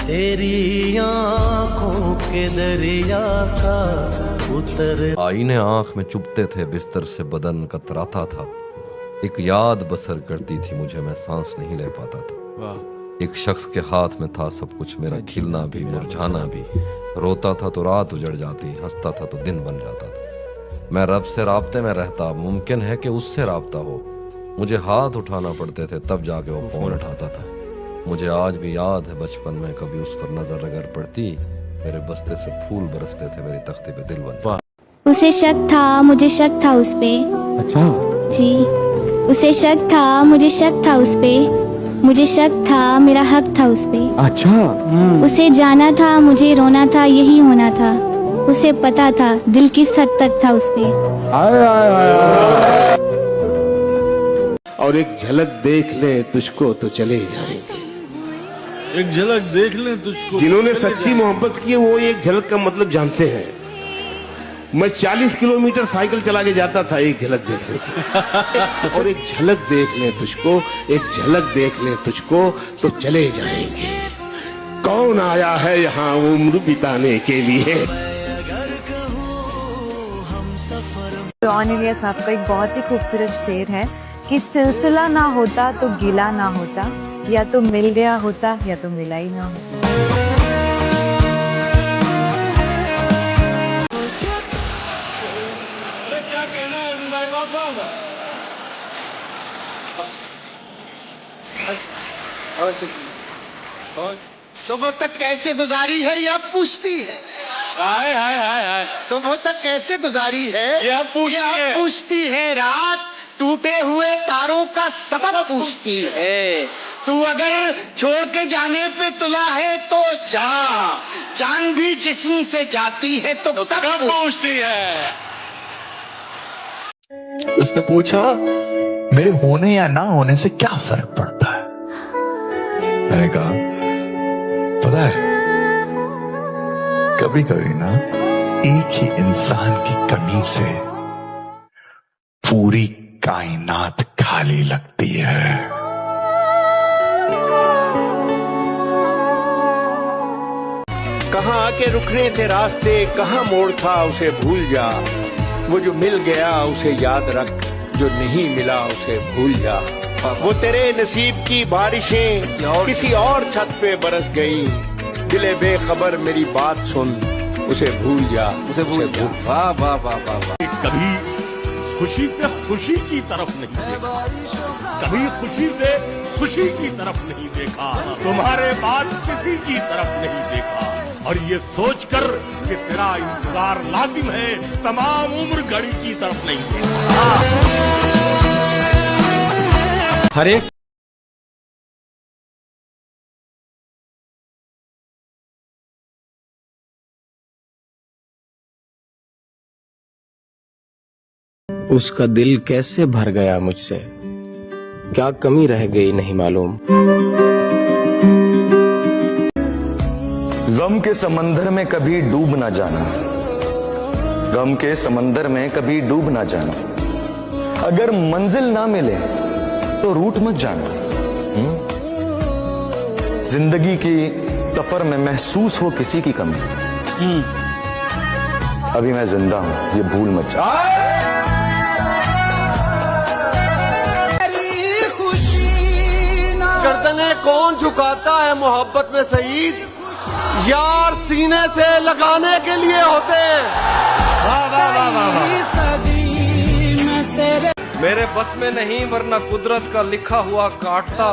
तेरी आंखों के दरिया का उतर। आईने आंख में चुभते थे, बिस्तर से बदन कतराता था। एक याद बसर करती थी मुझे, मैं सांस नहीं ले पाता था। एक शख्स के हाथ में था सब कुछ, मेरा खिलना भी मुरझाना भी। रोता था तो रात उजड़ जाती, हंसता था तो दिन बन जाता था। मैं रब से राब्ते में रहता, मुमकिन है कि उससे राब्ता हो। मुझे हाथ उठाना पड़ते थे तब जाके वो फोन उठाता था। मुझे आज भी याद है बचपन में कभी उस पर नजर अगर पड़ती, मेरे बस्ते से फूल बरसते थे, मेरी तख्ती पे दिल बन। उसे शक था, मुझे शक था उस पे। अच्छा जी, उसे शक था, मुझे शक था उस पे। मुझे शक था, मेरा हक था उस पे। अच्छा उसे जाना था, मुझे रोना था, यही होना था। उसे पता था दिल किस हद तक था उस पे। और एक झलक देख ले तुझको तो चले जाएंगे। एक झलक देख ले तुझको। जिन्होंने सच्ची मोहब्बत की है वो एक झलक का मतलब जानते हैं। मैं 40 किलोमीटर साइकिल चला के जाता था एक झलक देखने की। और एक झलक देख ले तुझको, एक झलक देख ले तुझको तो चले जाएंगे। कौन आया है यहाँ उम्र बिताने के लिए। जॉन इलियस साहब का एक बहुत ही खूबसूरत शेर है कि सिलसिला ना होता तो गिला ना होता, या तो मिल गया होता या तो मिला ही ना होता। क्या कहना है सुबह तक कैसे गुजारी है यह पूछती है। हाय हाय हाय हाय। सुबह तक कैसे गुजारी है यह पूछती है। रात टूटे हुए तारों का सबब पूछती है। तू अगर छोड़ के जाने पे तुला है तो जा। जान भी जिस्म से जाती है तो कब पूछती है। उसने पूछा मेरे होने या ना होने से क्या फर्क पड़ता है। मैंने कहा पता है कभी कभी ना एक ही इंसान की कमी से पूरी कायनात खाली लगती है। कहाँ आके रुकने थे रास्ते, कहाँ मोड़ था उसे भूल जा। वो जो मिल गया उसे याद रख, जो नहीं मिला उसे भूल जा। वो तेरे नसीब की बारिशें किसी और छत पे बरस गई। दिले बेखबर मेरी बात सुन, उसे भूल जा, उसे भूल जा। वाह वाह वाह वाह। कभी खुशी से खुशी की तरफ नहीं देखा, कभी खुशी से खुशी की तरफ नहीं देखा, तुम्हारे बाद किसी की तरफ नहीं देखा। और ये सोचकर कि तेरा इंतजार लाजिम है, तमाम उम्र घड़ी की तरफ नहीं देखा। हर एक उसका दिल कैसे भर गया मुझसे, क्या कमी रह गई नहीं मालूम। गम के समंदर में कभी डूब ना जाना, गम के समंदर में कभी डूब ना जाना। अगर मंजिल ना मिले तो रूठ मत जाना। जिंदगी की सफर में महसूस हो किसी की कमी, अभी मैं जिंदा हूं ये भूल मत जा। गर्दनें कौन झुकाता है मोहब्बत में सईद, यार सीने से लगाने के लिए होते हैं। मेरे बस में नहीं वरना कुदरत का लिखा हुआ काटता।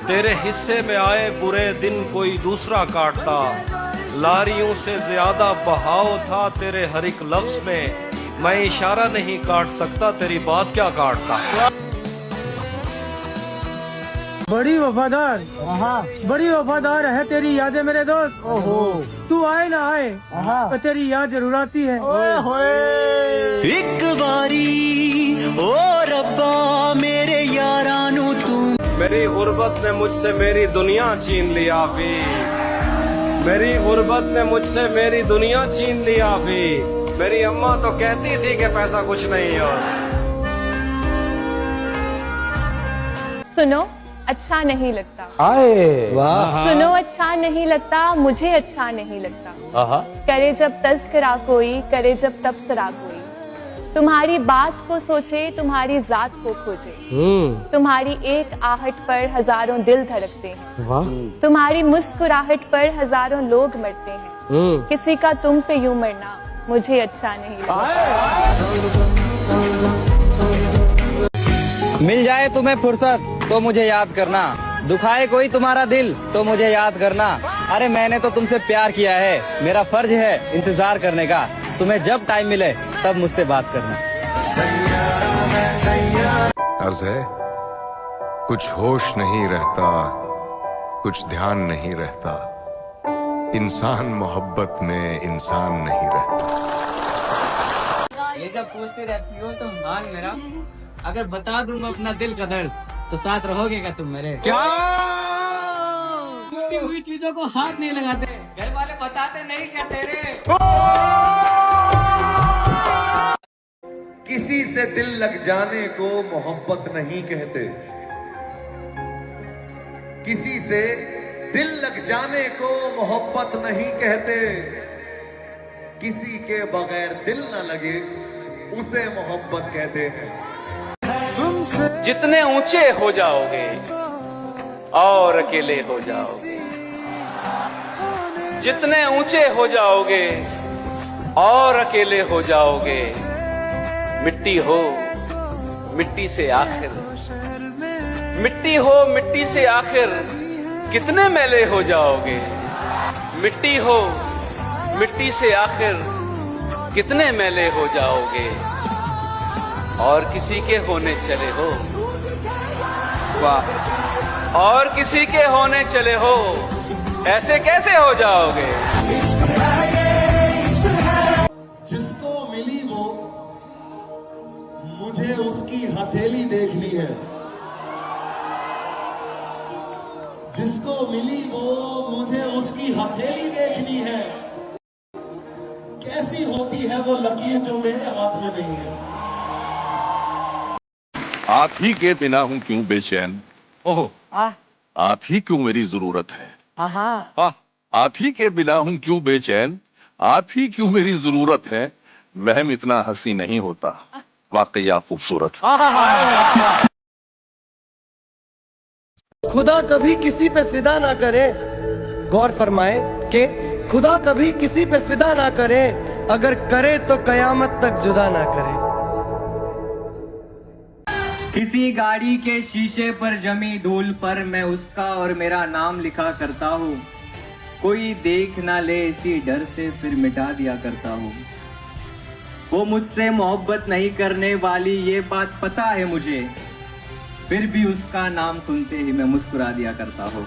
तेरे हिस्से में आए बुरे दिन कोई दूसरा काटता। लारियों से ज्यादा बहाव था तेरे हर एक लफ्ज में। मैं इशारा नहीं काट सकता, तेरी बात क्या काटता। बड़ी वफादार, बड़ी वफादार है तेरी यादें मेरे दोस्त। ओहो, तू आए ना आए तो तेरी याद जरूर आती है। एक बारी ओ रब्बा मेरे यारानू तू। मेरी गुर्बत ने मुझसे मेरी दुनिया छीन लिया भी, मेरी गुर्बत ने मुझसे मेरी दुनिया छीन लिया भी। मेरी अम्मा तो कहती थी कि पैसा कुछ नहीं है। सुनो, अच्छा नहीं लगता, आए वाह सुनो अच्छा नहीं लगता, मुझे अच्छा नहीं लगता, करे जब तस्करा कोई, करे जब तबसरा कोई, तुम्हारी बात को सोचे, तुम्हारी जात को खोजे, तुम्हारी एक आहट पर हजारों दिल धड़कते हैं, वाह तुम्हारी मुस्कुराहट पर हजारों लोग मरते हैं, किसी का तुम पे यूं मरना मुझे अच्छा नहीं लगता। मिल जाए तुम्हें फुर्सत तो मुझे याद करना, दुखाए कोई तुम्हारा दिल तो मुझे याद करना, अरे मैंने तो तुमसे प्यार किया है, मेरा फर्ज है इंतजार करने का, तुम्हें जब टाइम मिले तब मुझसे बात करना। अर्ज है कुछ होश नहीं रहता, कुछ ध्यान नहीं रहता, इंसान मोहब्बत में इंसान नहीं रहता। ये जब पूछती रहती हो तुम मांग मेरा, अगर बता दूं मैं अपना दिल का दर्द तो साथ रहोगे क्या तुम मेरे? क्या टूटी हुई चीजों को हाथ नहीं लगाते, घर वाले बताते नहीं क्या तेरे? किसी से दिल लग जाने को मोहब्बत नहीं कहते, किसी से दिल लग जाने को मोहब्बत नहीं कहते, किसी के बगैर दिल न लगे उसे मोहब्बत कहते हैं। जितने ऊंचे हो जाओगे और अकेले हो जाओगे, जितने ऊंचे हो जाओगे और अकेले हो जाओगे, मिट्टी हो मिट्टी से आखिर, मिट्टी हो मिट्टी से आखिर कितने मैले हो जाओगे, मिट्टी हो मिट्टी से आखिर कितने मैले हो जाओगे, और किसी के होने चले हो, वाह, और किसी के होने चले हो, ऐसे कैसे हो जाओगे? जिसको मिली वो मुझे उसकी हथेली देखनी है, जिसको मिली वो मुझे उसकी हथेली देखनी है, कैसी होती है वो लकीर जो मेरे हाथ में नहीं है। आप ही के बिना हूँ क्यों बेचैन, ओह आप ही क्यों मेरी जरूरत है, आप ही के बिना हूँ क्यों बेचैन, आप ही क्यों मेरी जरूरत है, वहम इतना हंसी नहीं होता, वाकई आप खूबसूरत। खुदा कभी किसी पे फिदा ना करे, गौर फरमाए कि खुदा कभी किसी पे फिदा ना करे, अगर करे तो कयामत तक जुदा ना करे। किसी गाड़ी के शीशे पर जमी धूल पर मैं उसका और मेरा नाम लिखा करता हूँ, कोई देख ना ले इसी डर से फिर मिटा दिया करता हूँ, वो मुझसे मोहब्बत नहीं करने वाली ये बात पता है मुझे, फिर भी उसका नाम सुनते ही मैं मुस्कुरा दिया करता हूँ।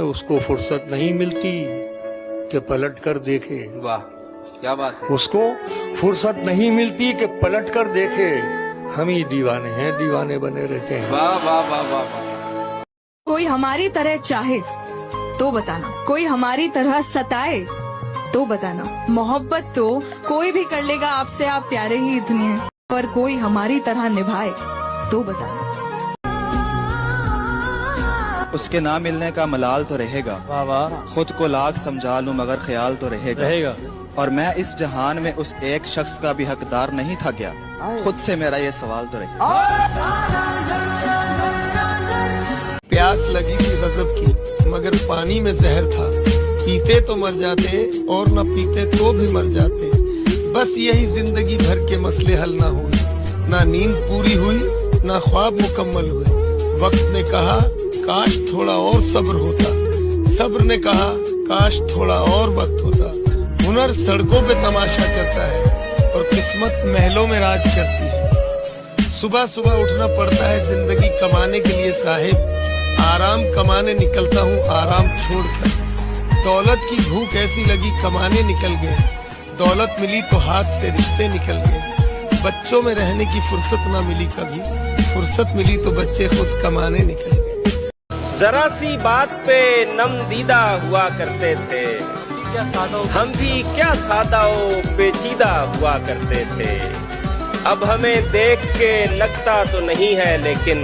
उसको फुर्सत नहीं मिलती कि पलट कर देखे, वाह क्या बात है, उसको फुर्सत नहीं मिलती कि पलट कर देखे, हम ही दीवाने हैं, दीवाने बने रहते हैं। वाह वाह वाह वाह। कोई हमारी तरह चाहे तो बताना, कोई हमारी तरह सताए तो बताना, मोहब्बत तो कोई भी कर लेगा आपसे, आप प्यारे ही इतने हैं, पर कोई हमारी तरह निभाए तो बताना। उसके ना मिलने का मलाल तो रहेगा, खुद को लाख समझा लूं मगर ख्याल तो रहेगा, और मैं इस जहान में उस एक शख्स का भी हकदार नहीं था क्या, खुद से मेरा ये सवाल तो रहेगा। प्यास लगी थी गजब की मगर पानी में जहर था, पीते तो मर जाते और न पीते तो भी मर जाते, बस यही जिंदगी भर के मसले हल ना हुए, ना नींद पूरी हुई ना ख्वाब मुकम्मल हुए, वक्त ने कहा काश थोड़ा और सब्र होता, सब्र ने कहा काश थोड़ा और वक्त होता, हुनर सड़कों पे तमाशा करता है और किस्मत महलों में राज करती है, सुबह सुबह उठना पड़ता है जिंदगी कमाने के लिए साहिब, आराम कमाने निकलता हूँ आराम छोड़कर, दौलत की भूख ऐसी लगी कमाने निकल गए, दौलत मिली तो हाथ से रिश्ते निकल गए, बच्चों में रहने की फुर्सत ना मिली कभी, फुर्सत मिली तो बच्चे खुद कमाने निकल गए। जरा सी बात पे नम दीदा हुआ करते थे, हम भी क्या सादा पेचीदा हुआ करते थे, अब हमें देख के लगता तो नहीं है, लेकिन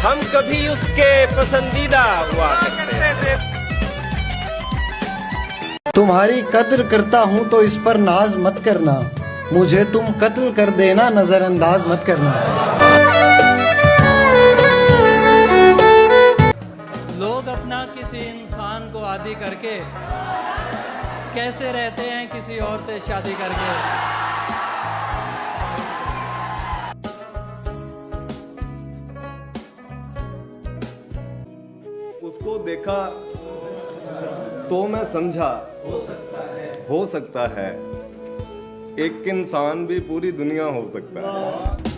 हम कभी उसके पसंदीदा हुआ करते थे। तुम्हारी कद्र करता हूँ तो इस पर नाज मत करना, मुझे तुम कत्ल कर देना, नजरअंदाज मत करना। लोग अपना किसी इंसान को आदी करके कैसे रहते हैं किसी और से शादी करके। उसको देखा तो मैं समझा हो सकता है एक इंसान भी पूरी दुनिया हो सकता है।